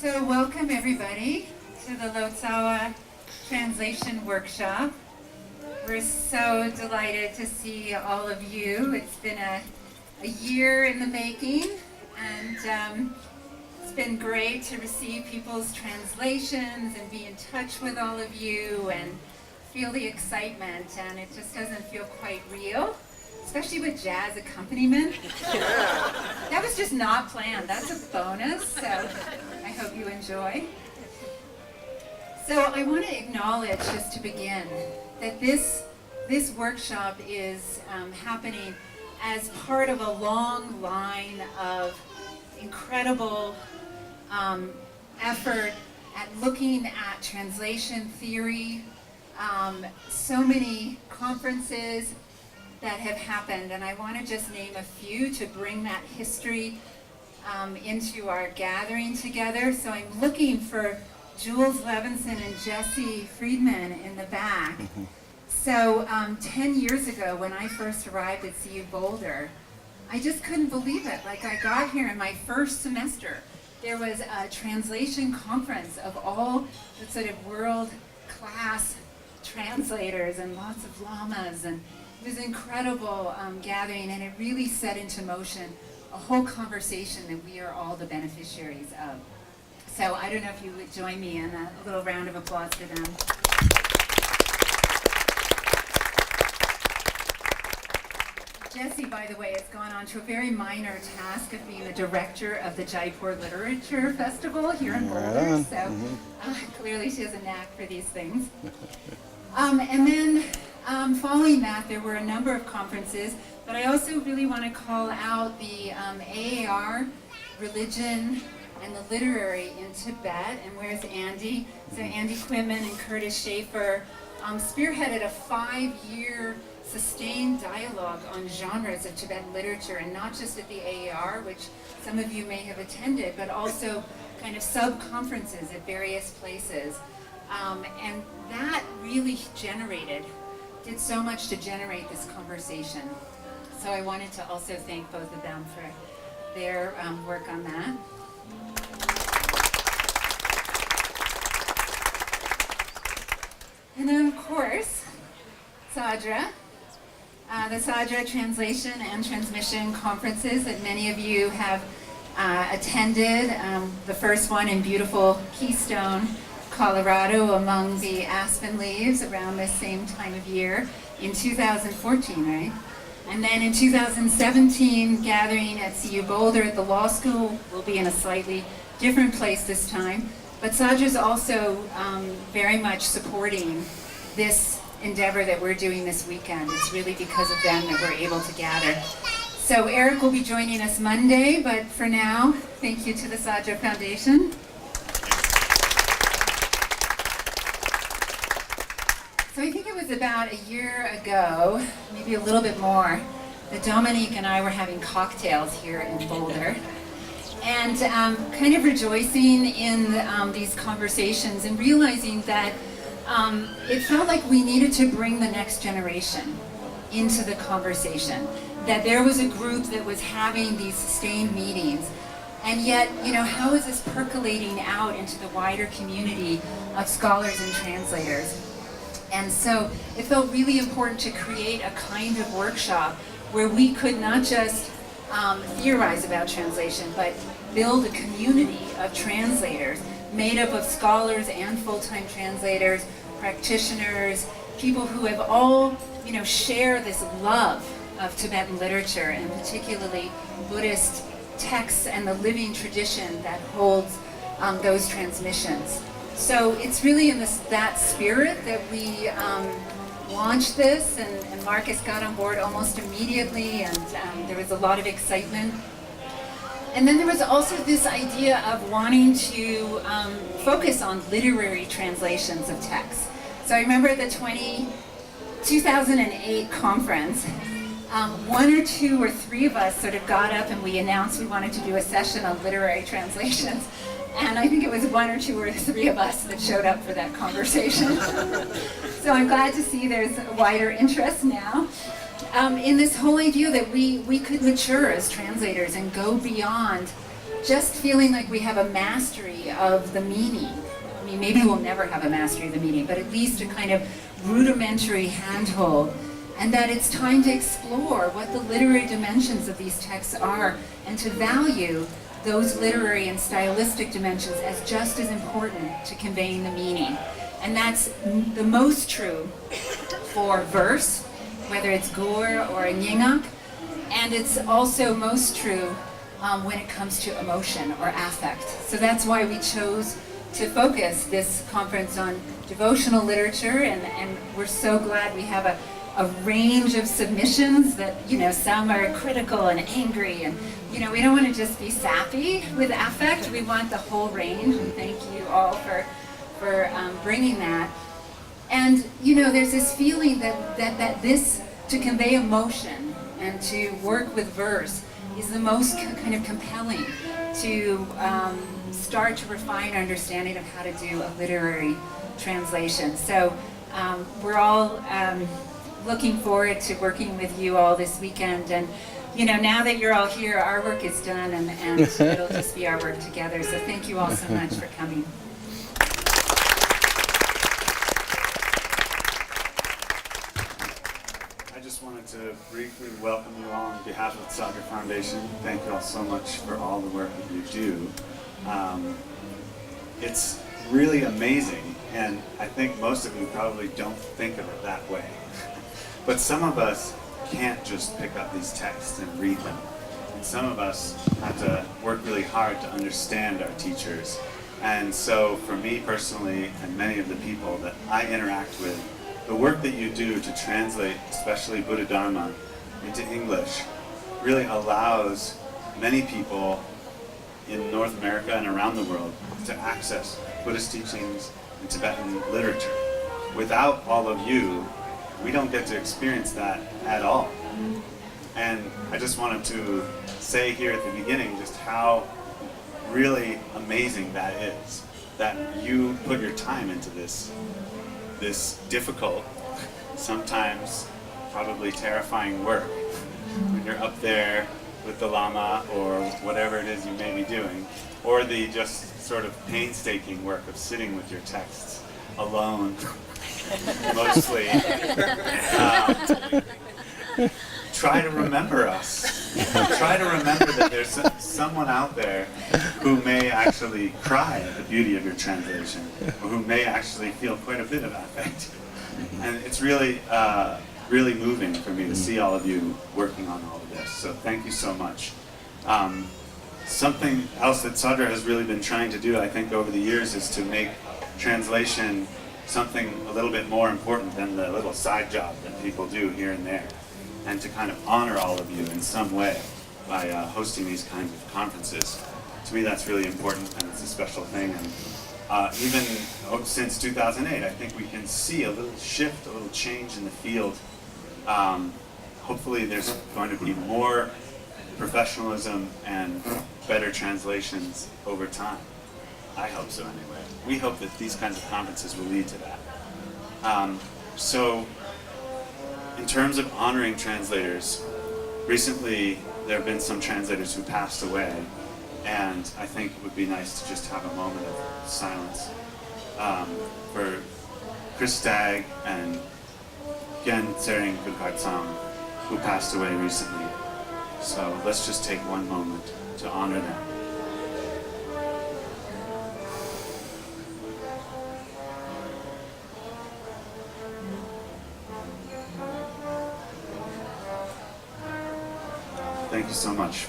So welcome everybody to the Lotsawa Translation Workshop. We're so delighted to see all of you. It's been a year in the making, and it's been great to receive people's translations and be in touch with all of you and feel the excitement, and it just doesn't feel quite real, especially with jazz accompaniment. That was just not planned. That's a bonus, so I hope you enjoy. So I want to acknowledge, just to begin, that this workshop is happening as part of a long line of incredible effort at looking at translation theory. So many conferences that have happened, and I want to just name a few to bring that history into our gathering together. So I'm looking for Jules Levinson and Jesse Friedman in the back. So 10 years ago, when I first arrived at CU Boulder, I just couldn't believe it. Like, I got here in my first semester, there was a translation conference of all the sort of world-class translators and lots of lamas, and it was an incredible gathering, and it really set into motion a whole conversation that we are all the beneficiaries of. So I don't know if you would join me in a little round of applause for them. Jesse, by the way, has gone on to a very minor task of being the director of the Jaipur Literature Festival here in Boulder, so clearly she has a knack for these things. And then following that, there were a number of conferences, but I also really want to call out the AAR, Religion and the Literary in Tibet. And where's Andy? So Andy Quimman and Kurtis Schaeffer spearheaded a 5-year sustained dialogue on genres of Tibetan literature, and not just at the AAR, which some of you may have attended, but also kind of sub-conferences at various places. And that really did so much to generate this conversation. So I wanted to also thank both of them for their work on that. And then, of course, Tsadra, the Tsadra Translation and Transmission Conferences that many of you have attended. The first one in beautiful Keystone, Colorado, among the aspen leaves around this same time of year in 2014, right? And then in 2017, gathering at CU Boulder at the law school. We'll be in a slightly different place this time. But Tsadra is also very much supporting this endeavor that we're doing this weekend. It's really because of them that we're able to gather. So Eric will be joining us Monday, but for now, thank you to the Tsadra Foundation. So I think it was about a year ago, maybe a little bit more, that Dominique and I were having cocktails here in Boulder, and kind of rejoicing in these conversations and realizing that it felt like we needed to bring the next generation into the conversation, that there was a group that was having these sustained meetings, and yet, how is this percolating out into the wider community of scholars and translators? And so it felt really important to create a kind of workshop where we could not just theorize about translation, but build a community of translators made up of scholars and full-time translators, practitioners, people who have all, share this love of Tibetan literature, and particularly Buddhist texts and the living tradition that holds those transmissions. So it's really in that spirit that we launched this, and Marcus got on board almost immediately, and there was a lot of excitement. And then there was also this idea of wanting to focus on literary translations of texts. So I remember at the 2008 conference, one or two or three of us sort of got up and we announced we wanted to do a session on literary translations. And I think it was one or two or three of us that showed up for that conversation. So I'm glad to see there's a wider interest now in this whole idea that we could mature as translators and go beyond just feeling like we have a mastery of the meaning. I mean, maybe we'll never have a mastery of the meaning, but at least a kind of rudimentary handhold, and that it's time to explore what the literary dimensions of these texts are, and to value those literary and stylistic dimensions as just as important to conveying the meaning. And that's the most true for verse, whether it's gore or a nyingak, and it's also most true when it comes to emotion or affect. So that's why we chose to focus this conference on devotional literature, and we're so glad we have a range of submissions that, you know, some are critical and angry, and, you know, we don't want to just be sappy with affect, we want the whole range, and thank you all for bringing that. And, you know, there's this feeling that this, to convey emotion and to work with verse, is the most kind of compelling to start to refine our understanding of how to do a literary translation. So we're all looking forward to working with you all this weekend, and you know, now that you're all here, our work is done, and it'll just be our work together. So thank you all so much for coming. I just wanted to briefly welcome you all on behalf of the Tsadra Foundation. Thank you all so much for all the work that you do. It's really amazing, and I think most of you probably don't think of it that way. But some of us can't just pick up these texts and read them. And some of us have to work really hard to understand our teachers. And so for me personally, and many of the people that I interact with, the work that you do to translate, especially Buddha Dharma, into English, really allows many people in North America and around the world to access Buddhist teachings and Tibetan literature. Without all of you, we don't get to experience that at all. And I just wanted to say here at the beginning just how really amazing that is, that you put your time into this difficult, sometimes probably terrifying work when you're up there with the Lama or whatever it is you may be doing, or the just sort of painstaking work of sitting with your texts alone, mostly. Try to remember us. Try to remember that there's someone out there who may actually cry at the beauty of your translation, or who may actually feel quite a bit of affect. And it's really, really moving for me to see all of you working on all of this. So thank you so much. Something else that Tsadra has really been trying to do, I think, over the years is to make translation something a little bit more important than the little side job that people do here and there, and to kind of honor all of you in some way by hosting these kinds of conferences. To me, that's really important, and it's a special thing. And even since 2008, I think we can see a little shift, a little change in the field. Hopefully there's going to be more professionalism and better translations over time. I hope so anyway. We hope that these kinds of conferences will lead to that. So in terms of honoring translators, recently there have been some translators who passed away, and I think it would be nice to just have a moment of silence for Chris Stagg and Gyatso who passed away recently. So let's just take one moment to honor them. Thank you so much.